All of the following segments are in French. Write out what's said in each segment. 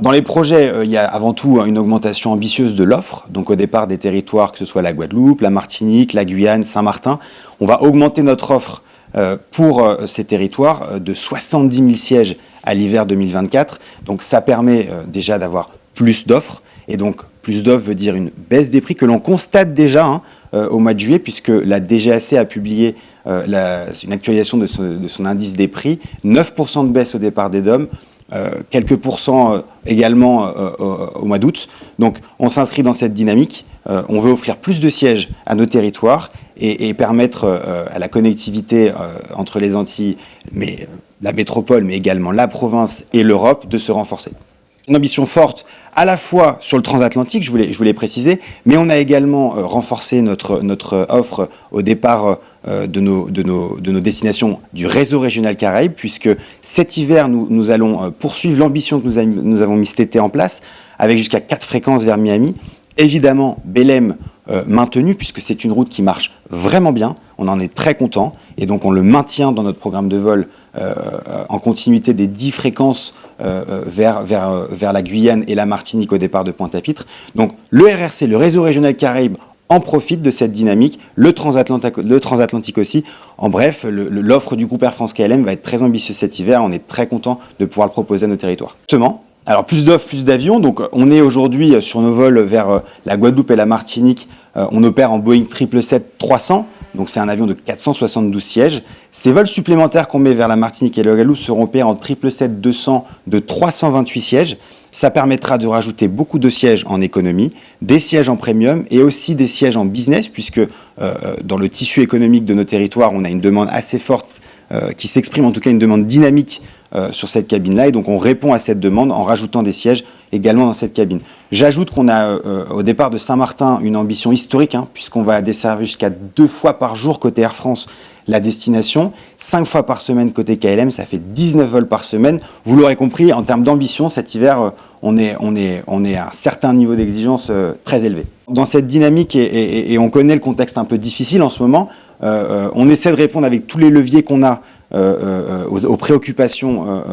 Dans les projets, il y a avant tout une augmentation ambitieuse de l'offre. Donc au départ des territoires, que ce soit la Guadeloupe, la Martinique, la Guyane, Saint-Martin, on va augmenter notre offre pour ces territoires de 70 000 sièges à l'hiver 2024. Donc ça permet déjà d'avoir plus d'offres. Et donc plus d'offres veut dire une baisse des prix que l'on constate déjà au mois de juillet, puisque la DGAC a publié une actualisation de son indice des prix. 9% de baisse au départ des DOM. Quelques pourcents également au mois d'août. Donc on s'inscrit dans cette dynamique. On veut offrir plus de sièges à nos territoires et permettre à la connectivité entre les Antilles, la métropole, mais également la province et l'Europe de se renforcer. Une ambition forte à la fois sur le transatlantique, je voulais préciser, mais on a également renforcé notre offre au départ de nos destinations du réseau régional Caraïbes, puisque cet hiver, nous allons poursuivre l'ambition que nous avons mis cet été en place, avec jusqu'à 4 fréquences vers Miami. Évidemment, Belém maintenu, puisque c'est une route qui marche vraiment bien, on en est très content, et donc on le maintient dans notre programme de vol en continuité des 10 fréquences vers la Guyane et la Martinique au départ de Pointe-à-Pitre. Donc le RRC, le réseau régional Caraïbes, en profite de cette dynamique, le transatlantique aussi. En bref, l'offre du groupe Air France KLM va être très ambitieuse cet hiver, on est très content de pouvoir le proposer à nos territoires. Justement, alors plus d'offres, plus d'avions, donc on est aujourd'hui sur nos vols vers la Guadeloupe et la Martinique, on opère en Boeing 777-300, donc c'est un avion de 472 sièges. Ces vols supplémentaires qu'on met vers la Martinique et la Guadeloupe seront opérés en 777-200 de 328 sièges. Ça permettra de rajouter beaucoup de sièges en économie, des sièges en premium et aussi des sièges en business, puisque dans le tissu économique de nos territoires, on a une demande assez forte qui s'exprime, en tout cas une demande dynamique sur cette cabine-là. Et donc on répond à cette demande en rajoutant des sièges également dans cette cabine. J'ajoute qu'on a au départ de Saint-Martin une ambition historique, puisqu'on va desservir jusqu'à 2 fois par jour côté Air France la destination, 5 fois par semaine côté KLM, ça fait 19 vols par semaine. Vous l'aurez compris, en termes d'ambition, cet hiver, on est à un certain niveau d'exigence très élevé. Dans cette dynamique, et on connaît le contexte un peu difficile en ce moment, on essaie de répondre avec tous les leviers qu'on a aux préoccupations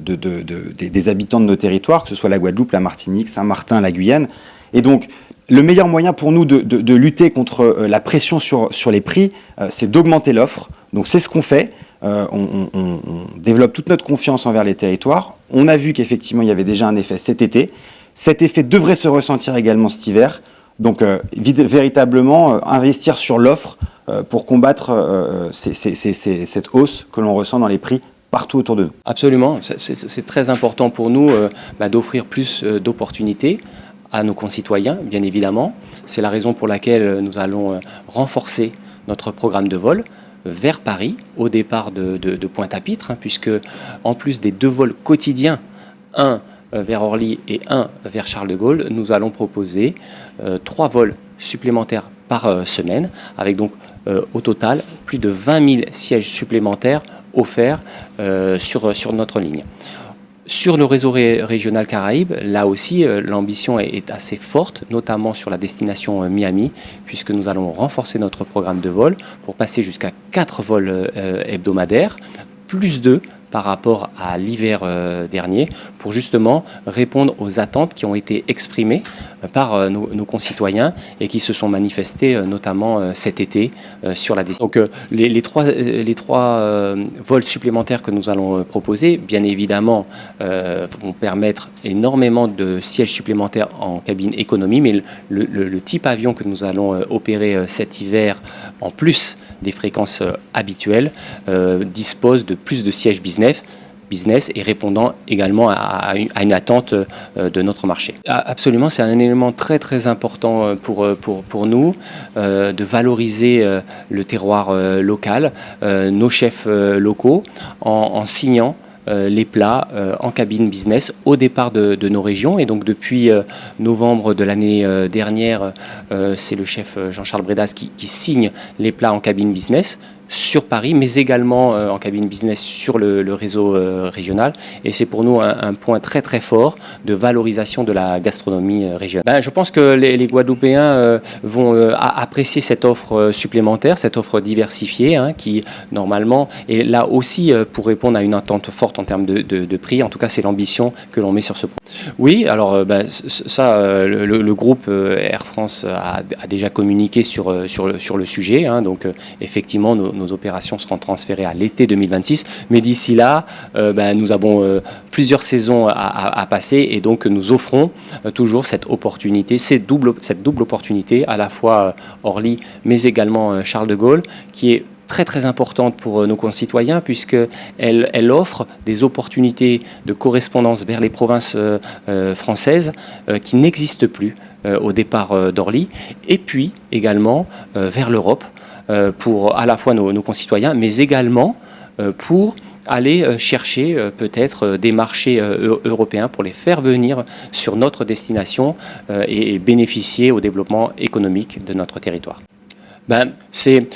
des habitants de nos territoires, que ce soit la Guadeloupe, la Martinique, Saint-Martin, la Guyane. Et donc, le meilleur moyen pour nous de lutter contre la pression sur les prix, c'est d'augmenter l'offre. Donc c'est ce qu'on fait. On développe toute notre confiance envers les territoires. On a vu qu'effectivement, il y avait déjà un effet cet été. Cet effet devrait se ressentir également cet hiver. Donc véritablement investir sur l'offre pour combattre cette hausse que l'on ressent dans les prix partout autour de nous. Absolument, c'est très important pour nous d'offrir plus d'opportunités à nos concitoyens, bien évidemment. C'est la raison pour laquelle nous allons renforcer notre programme de vol vers Paris, au départ de Pointe-à-Pitre, puisque en plus des 2 vols quotidiens, un vers Orly et un vers Charles de Gaulle, nous allons proposer 3 vols supplémentaires par semaine, avec donc au total plus de 20 000 sièges supplémentaires offerts sur notre ligne. Sur le réseau régional Caraïbes, là aussi, l'ambition est assez forte, notamment sur la destination Miami, puisque nous allons renforcer notre programme de vol pour passer jusqu'à 4 vols hebdomadaires, plus 2 par rapport à l'hiver dernier, pour justement répondre aux attentes qui ont été exprimées par nos concitoyens et qui se sont manifestées notamment cet été sur la destination. Donc les trois vols supplémentaires que nous allons proposer, bien évidemment, vont permettre énormément de sièges supplémentaires en cabine économie, mais le type avion que nous allons opérer cet hiver, en plus des fréquences habituelles, dispose de plus de sièges business et répondant également à une attente de notre marché. Absolument, c'est un élément très très important pour nous de valoriser le terroir local, nos chefs locaux, en signant les plats en cabine business au départ de nos régions. Et donc depuis novembre de l'année dernière, c'est le chef Jean-Charles Bredas qui signe les plats en cabine business. sur Paris, mais également en cabine business sur le réseau régional. Et c'est pour nous un point très très fort de valorisation de la gastronomie régionale. Je pense que les Guadeloupéens vont apprécier cette offre supplémentaire, cette offre diversifiée, qui normalement est là aussi pour répondre à une attente forte en termes de prix. En tout cas, c'est l'ambition que l'on met sur ce point. Oui, alors ça, le groupe Air France a déjà communiqué sur le sujet. Donc effectivement, nos opérations seront transférées à l'été 2026. Mais d'ici là, nous avons plusieurs saisons à passer et donc nous offrons toujours cette opportunité, cette double opportunité, à la fois Orly, mais également Charles de Gaulle, qui est très très importante pour nos concitoyens puisqu'elle offre des opportunités de correspondance vers les provinces françaises qui n'existent plus au départ d'Orly, et puis également vers l'Europe pour à la fois nos concitoyens, mais également pour aller chercher peut-être des marchés européens pour les faire venir sur notre destination et bénéficier au développement économique de notre territoire. C'est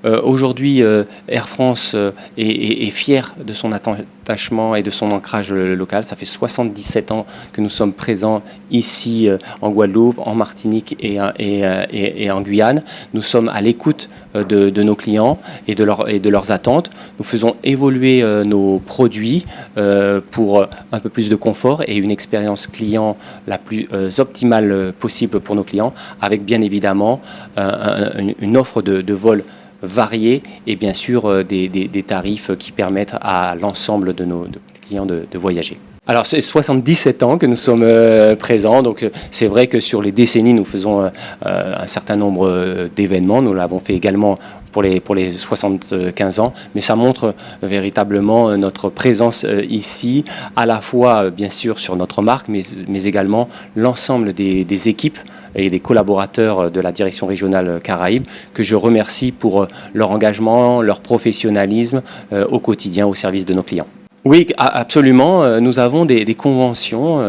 aujourd'hui Air France est fier de son attachement et de son ancrage local. Ça fait 77 ans que nous sommes présents ici en Guadeloupe, en Martinique et en Guyane. Nous sommes à l'écoute de nos clients et de leurs attentes. Nous faisons évoluer nos produits pour un peu plus de confort et une expérience client la plus optimale possible pour nos clients, avec bien évidemment une offre de vol variée et bien sûr des tarifs qui permettent à l'ensemble de nos clients de voyager. Alors, c'est 77 ans que nous sommes présents, donc c'est vrai que sur les décennies, nous faisons un certain nombre d'événements. Nous l'avons fait également pour les 75 ans, mais ça montre véritablement notre présence ici, à la fois bien sûr sur notre marque, mais également l'ensemble des équipes et des collaborateurs de la direction régionale Caraïbes, que je remercie pour leur engagement, leur professionnalisme au quotidien au service de nos clients. Oui, absolument. Nous avons des conventions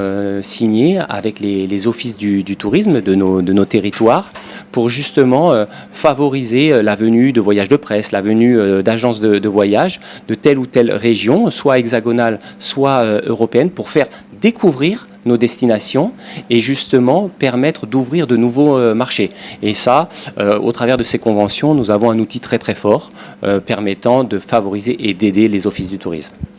signées avec les offices du tourisme de nos territoires pour justement favoriser la venue de voyages de presse, la venue d'agences de voyage de telle ou telle région, soit hexagonale, soit européenne, pour faire découvrir nos destinations et justement permettre d'ouvrir de nouveaux marchés. Et ça, au travers de ces conventions, nous avons un outil très très fort permettant de favoriser et d'aider les offices du tourisme.